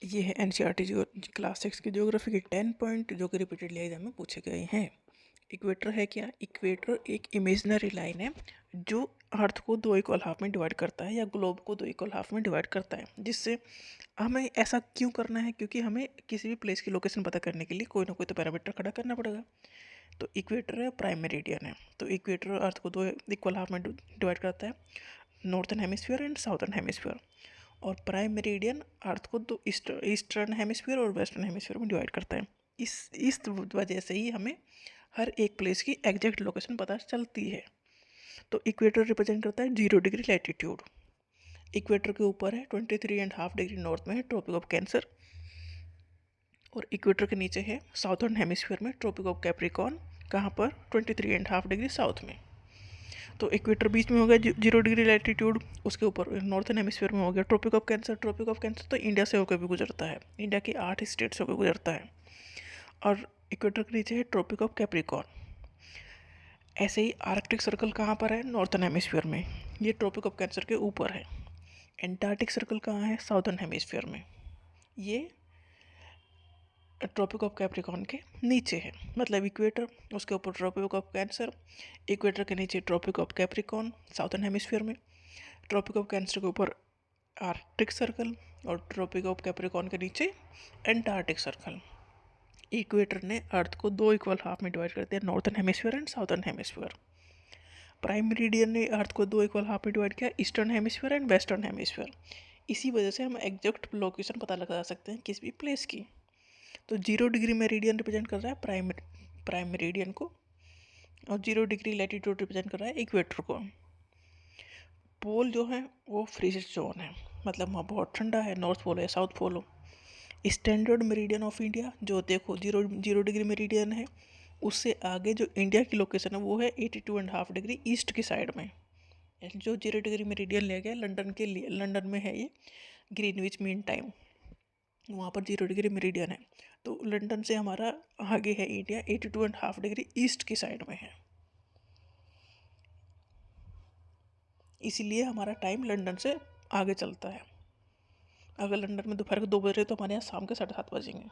ये है एनसीईआरटी जो क्लास 6 की ज्योग्राफी के 10 पॉइंट जो कि रिपीटेडली एग्जाम में पूछे गए हैं। इक्वेटर है क्या? इक्वेटर एक इमेजिनरी लाइन है जो अर्थ को दो इक्वल हाफ में डिवाइड करता है या ग्लोब को दो इक्वल हाफ में डिवाइड करता है। जिससे हमें ऐसा क्यों करना है? क्योंकि हमें किसी भी प्लेस की लोकेशन पता करने के लिए कोई ना कोई तो पैरामीटर खड़ा करना पड़ेगा। तो इक्वेटर है, प्राइम मेरिडियन है। तो इक्वेटर अर्थ को दो इक्वल हाफ में डिवाइड करता है, northern hemisphere and southern hemisphere. और प्राइम मेरिडियन अर्थ को दो ईस्टर्न हेमिस्फीयर और वेस्टर्न हेमिस्फीयर में डिवाइड करता है। इस वजह से ही हमें हर एक प्लेस की एग्जैक्ट लोकेशन पता चलती है। तो इक्वेटर रिप्रेजेंट करता है 0 डिग्री लैटिट्यूड। इक्वेटर के ऊपर है 23.5 डिग्री नॉर्थ में है ट्रॉपिक ऑफ कैंसर, और इक्वेटर के नीचे है साउथर्न हेमिस्फीयर में ट्रॉपिक ऑफ कैप्रिकॉर्न, कहाँ पर 23.5 डिग्री साउथ में। तो इक्वेटर बीच में हो गया 0 डिग्री लैटिट्यूड, उसके ऊपर नॉर्थन हेमिस्फीयर में हो गया tropic of cancer. Tropic of cancer तो इंडिया से होकर भी गुजरता है, इंडिया के 8 स्टेट से होकर गुजरता है। और इक्वेटर के नीचे है ट्रॉपिक ऑफ कैप्रिकॉर्न। ऐसे ही आर्कटिक सर्कल कहाँ पर है? नॉर्थन हेमिस्फीयर में, ये ट्रॉपिक ऑफ कैंसर के ऊपर है। एंटार्क्टिक सर्कल कहाँ है? साउथर्न हेमिस्फीयर में, ये ट्रॉपिक ऑफ कैप्रिकॉर्न के नीचे है। मतलब इक्वेटर, उसके ऊपर ट्रॉपिक ऑफ कैंसर, इक्वेटर के नीचे tropic of Capricorn southern hemisphere में, ट्रॉपिक ऑफ कैंसर के ऊपर आर्कटिक सर्कल और ट्रॉपिक ऑफ कैप्रिकॉर्न के नीचे एंटार्क्टिक सर्कल। इक्वेटर ने अर्थ को दो इक्वल हाफ में डिवाइड कर दिया, northern hemisphere and southern hemisphere. Prime meridian ने अर्थ को दो इक्वल हाफ में डिवाइड किया, eastern hemisphere and western hemisphere. इसी वजह से हम एग्जैक्ट लोकेशन पता लगा सकते हैं किसी भी प्लेस की। तो 0 डिग्री मेरिडियन रिप्रेजेंट कर रहा है प्राइम मेरिडियन को, और 0 डिग्री लैटिट्यूड रिप्रेजेंट कर रहा है इक्वेटर को। पोल जो है वो फ्रीज जोन है, मतलब वहाँ बहुत ठंडा है, नॉर्थ पोल है, साउथ पोल हो। स्टैंडर्ड मेरिडियन ऑफ इंडिया जो देखो जीरो डिग्री मेरिडियन है, उससे आगे जो इंडिया की लोकेशन है वो है 82.5 डिग्री ईस्ट की साइड में। जो 0 डिग्री मेरिडियन ले गया लंदन के लिए, लंदन में है ये ग्रीनविच मीन टाइम, वहाँ पर 0 डिग्री मेरिडियन है। तो लंदन से हमारा आगे है इंडिया 82.5 डिग्री ईस्ट की साइड में है, इसीलिए हमारा टाइम लंदन से आगे चलता है। अगर लंदन में दोपहर को 2 बज रहे तो हमारे यहाँ शाम के 7:30 बजेंगे।